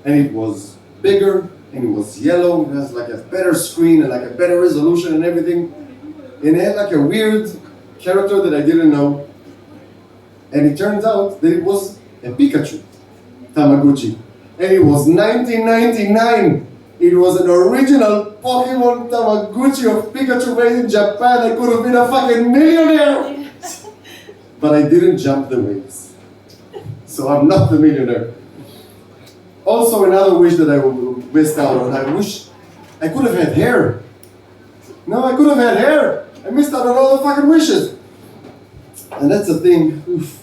And it was bigger, and it was yellow, it has like a better screen and like a better resolution and everything. And it had like a weird character that I didn't know. And it turns out that it was a Pikachu Tamagotchi. And it was 1999. It was an original Pokemon Tamagotchi of Pikachu made in Japan. I could have been a fucking millionaire. But I didn't jump the waves. So I'm not the millionaire. Also, another wish that I missed out on. I wish I could have had hair. No, I could have had hair. I missed out on all the fucking wishes. And that's the thing. Oof.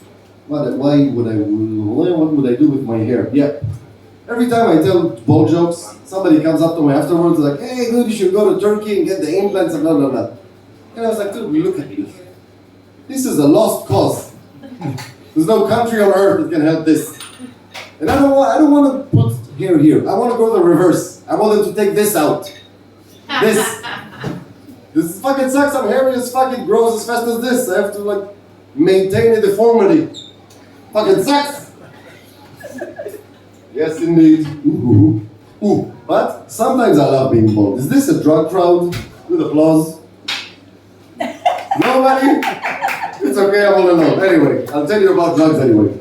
What would I do with my hair? Yeah. Every time I tell ball jokes, somebody comes up to me afterwards like, hey, dude, you should go to Turkey and get the implants and blah, blah, blah. And I was like, dude, look at me. This is a lost cause. There's no country on earth that can help this. And I don't want to put hair here. I want to go the reverse. I want them to take this out. This fucking sucks. I'm hairy as fuck. It grows as fast as this. I have to like maintain a deformity. Fucking sucks. Yes, indeed. Ooh. But sometimes I love being bald. Is this a drug crowd with applause? Nobody? It's okay, I'm all alone. Anyway, I'll tell you about drugs anyway.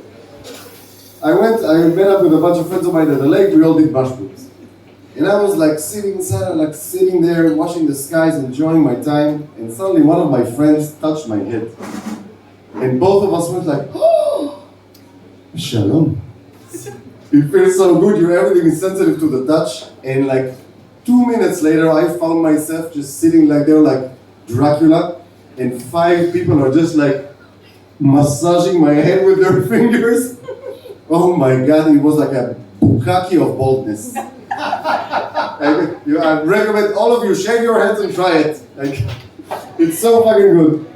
I met up with a bunch of friends of mine at the lake. We all did mushrooms. And I was like sitting there, watching the skies, enjoying my time. And suddenly one of my friends touched my head. And both of us went like, oh, shalom. It feels so good, everything is sensitive to the touch. And like 2 minutes later, I found myself just sitting like there like Dracula. And 5 people are just like massaging my head with their fingers. Oh my God, it was like a bukkake of baldness. I recommend all of you shave your heads and try it. Like, it's so fucking good.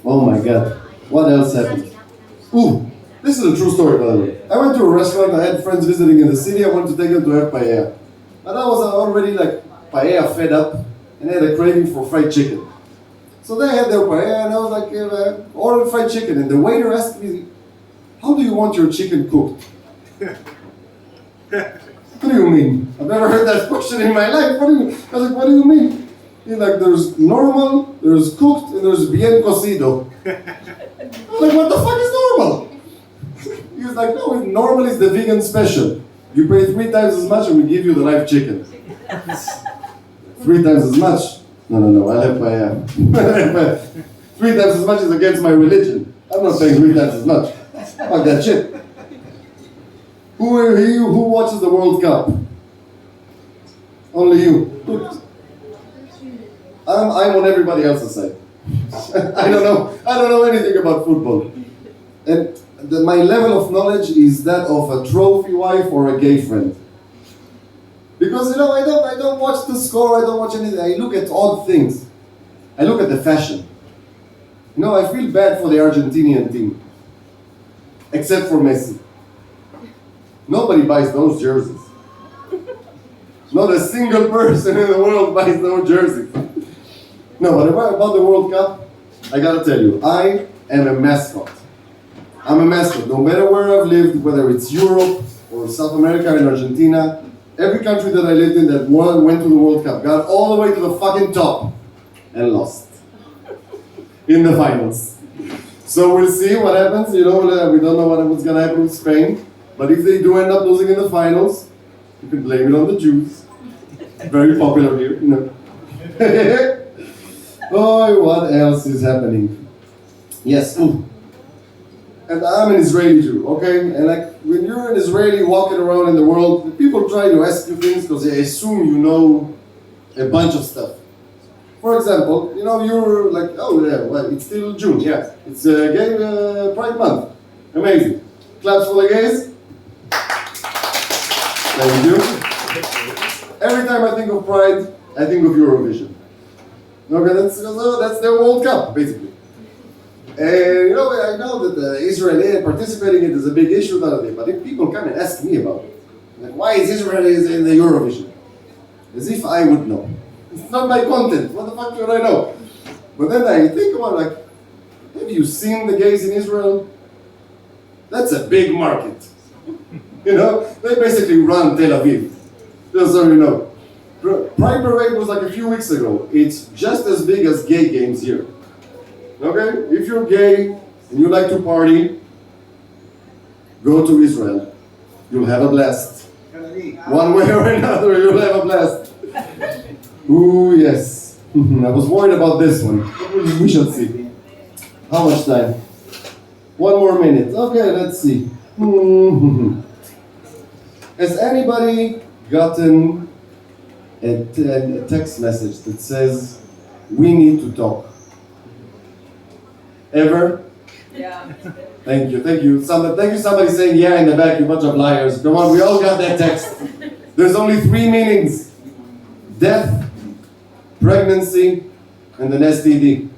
Oh my God, what else happened? Ooh, this is a true story by the way. I went to a restaurant, I had friends visiting in the city, I wanted to take them to have paella. But I was already like paella fed up and I had a craving for fried chicken. So they had their paella and I was like, order fried chicken. And the waiter asked me, how do you want your chicken cooked? What do you mean? I've never heard that question in my life. I was like, what do you mean? He's like, there's normal, there's cooked, and there's bien cocido. I'm like, what the fuck is normal? He was like, no, normal is the vegan special. You pay 3 times as much and we give you the live chicken. 3 times as much? No, I'll have paella. 3 times as much is against my religion. I'm not paying 3 times as much. Fuck that shit. Who watches the World Cup? Only you. I'm on everybody else's side. I don't know anything about football. And my level of knowledge is that of a trophy wife or a gay friend. Because I don't watch the score, I don't watch anything. I look at odd things. I look at the fashion. I feel bad for the Argentinian team. Except for Messi. Nobody buys those jerseys. Not a single person in the world buys those jerseys. No, but about the World Cup, I gotta tell you, I am a mascot. I'm a mascot. No matter where I've lived, whether it's Europe or South America and Argentina, every country that I lived in that went to the World Cup got all the way to the fucking top and lost in the finals. So we'll see what happens. We don't know what's gonna happen with Spain. But if they do end up losing in the finals, you can blame it on the Jews. Very popular here, Oh, what else is happening? Yes. And I'm an Israeli Jew, okay? And like when you're an Israeli walking around in the world, people try to ask you things because they assume you know a bunch of stuff. For example, you're like, oh yeah, well, it's still June, yeah. It's Gay Pride Month. Amazing. Claps for the gays. Thank you. Every time I think of Pride, I think of Eurovision. Okay, that's their World Cup, basically. And I know that Israel participating in it is a big issue nowadays, but if people come and ask me about it, like why is Israel in the Eurovision? As if I would know. It's not my content. What the fuck should I know? But then I think about like, have you seen the gays in Israel? That's a big market. They basically run Tel Aviv. Just so you know. Pride Parade was like a few weeks ago. It's just as big as gay games here. Okay? If you're gay and you like to party, go to Israel. You'll have a blast. One way or another, you'll have a blast. Ooh, yes. I was worried about this one. We shall see. How much time? 1 more minute. Okay, let's see. Has anybody gotten a text message that says, we need to talk? Ever? Yeah. Thank you. Thank you somebody saying yeah in the back, you bunch of liars. Come on, we all got that text. There's only 3 meanings. Death, pregnancy, and an STD.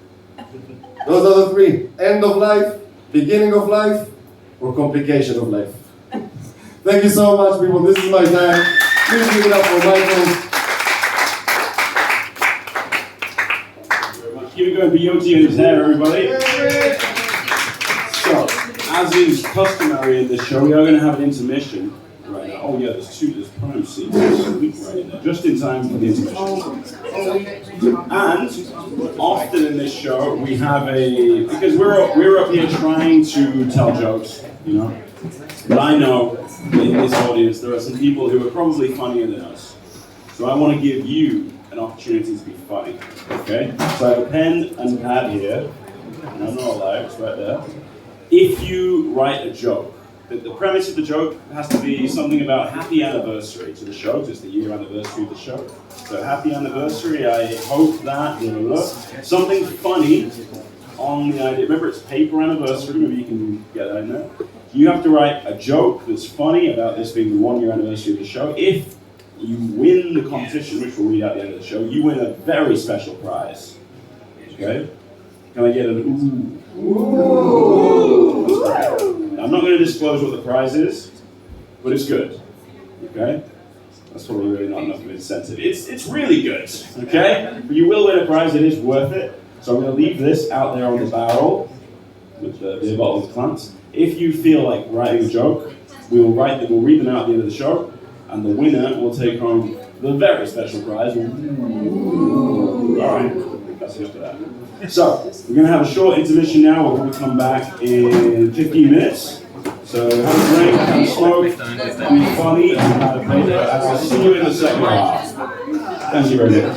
Those are the 3. End of life, beginning of life, or complication of life. Thank you so much, people. This is my time. Please give it up for Michael. Keep it going for Yoti and his hair, everybody. So, as is customary in this show, we are going to have an intermission right now. Oh yeah, there's prime seats right in there, just in time for the intermission. And often in this show, we have because we're up here trying to tell jokes, but I know in this audience there are some people who are probably funnier than us. So I want to give you an opportunity to be funny, okay? So I have a pen and pad here, and I'm not allowed, it's right there. If you write a joke, the premise of the joke has to be something about happy anniversary to the show, because it's the year anniversary of the show. So happy anniversary, I hope that, something funny on the idea. Remember, it's paper anniversary, maybe you can get that in there. You have to write a joke that's funny about this being the 1-year anniversary of the show. If you win the competition, which we'll read at the end of the show, you win a very special prize. Okay? Can I get an ooh? Ooh! That's right. I'm not going to disclose what the prize is, but it's good. Okay? That's probably really not enough of an incentive. It's really good. Okay? But you will win a prize, it is worth it. So I'm going to leave this out there on the barrel with the beer bottle and plants. If you feel like writing a joke, we'll read them out at the end of the show. And the winner will take home the very special prize. Alright, that's enough of that. So, we're going to have a short intermission now. We're going to come back in 15 minutes. So, have a drink, have a smoke, be funny, and have a play. And I'll see you in the second half. Thank you very much.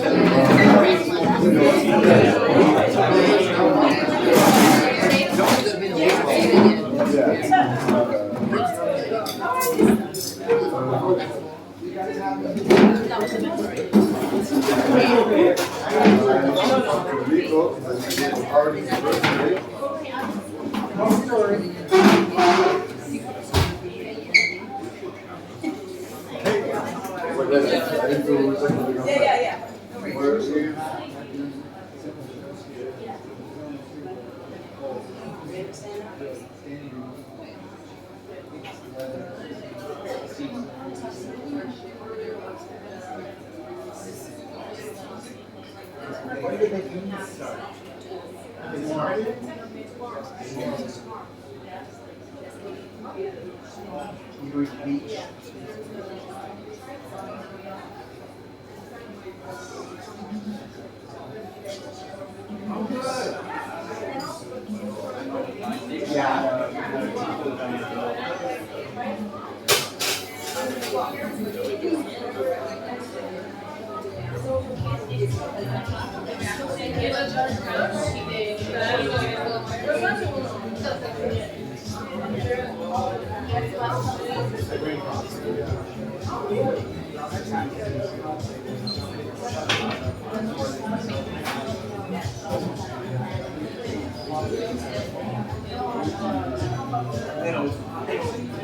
Yeah.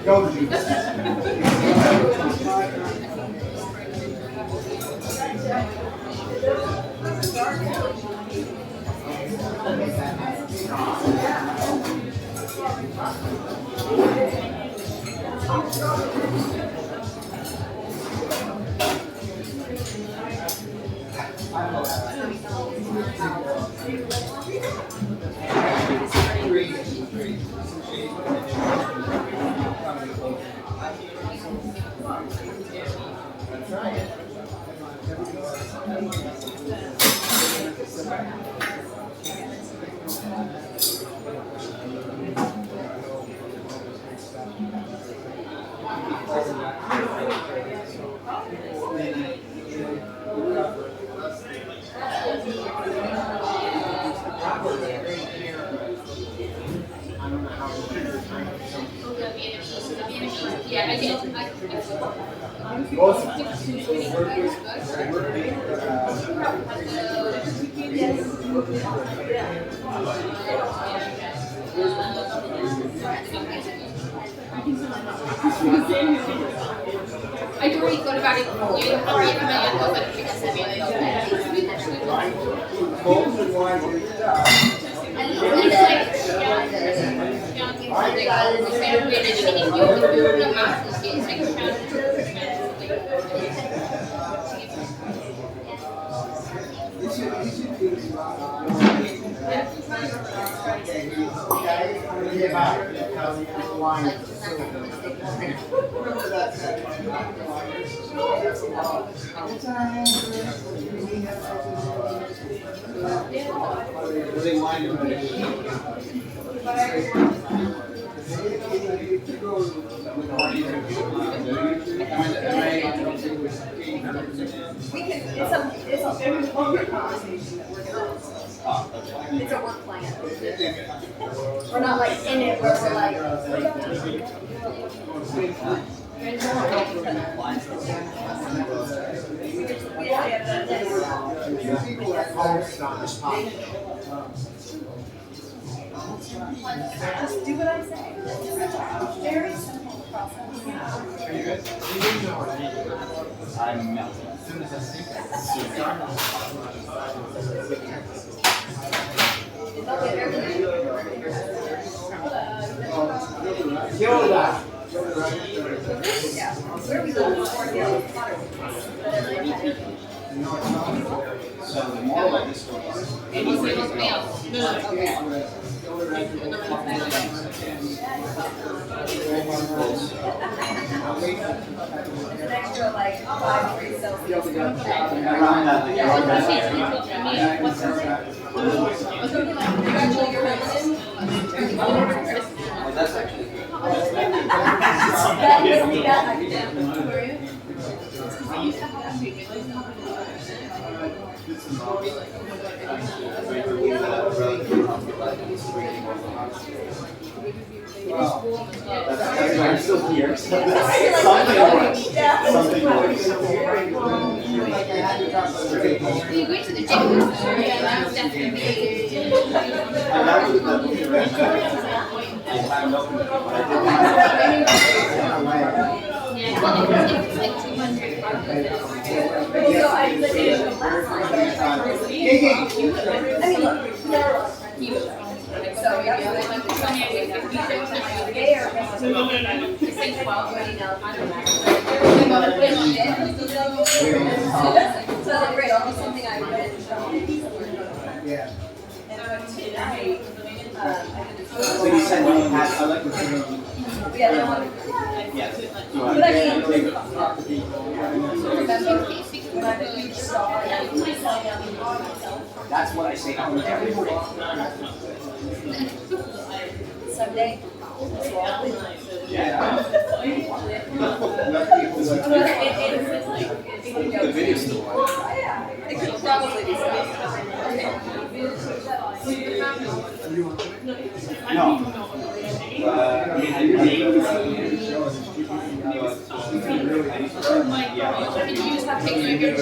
Go. Yeah, I did. I already thought about it. You hurry up and I was like, It's a longer conversation that we're gonna. It's a work plan. We're not like in it where we're like. Just do what I say. Very simple process. Are you good? I'm melting. As soon as I see Yeah. Where are we going for the so the moral of this story is an extra like 5 degrees Celsius. around that. That's actually I'm still here. Something works. Something works. You went to the gym, yeah, that's definitely. So you said you had, I like the that's what I say every morning. Someday. Yeah. The video still works. It could probably be No. You just have to take your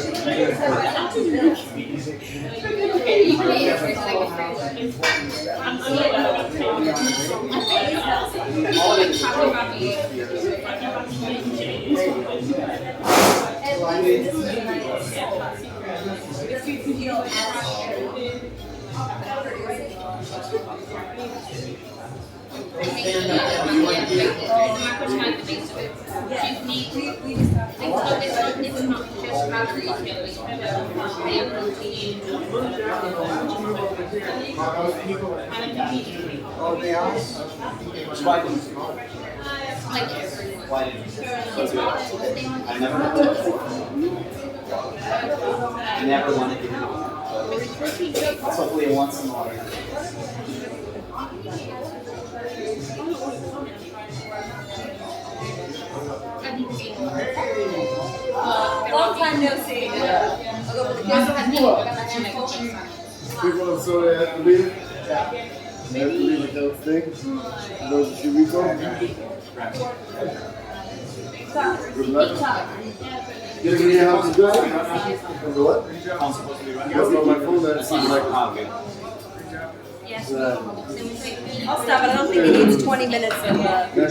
I never want to give it up. Hopefully once in a while. Long time no see. I'll go with the kids. I got my handful. People are sorry I have to leave. I have to leave, I can't stay. No, should we go? Good luck. You really have to go? What? I'm supposed to be running. That's not my phone, that's like. I'll stop, but I don't think it needs 20 minutes of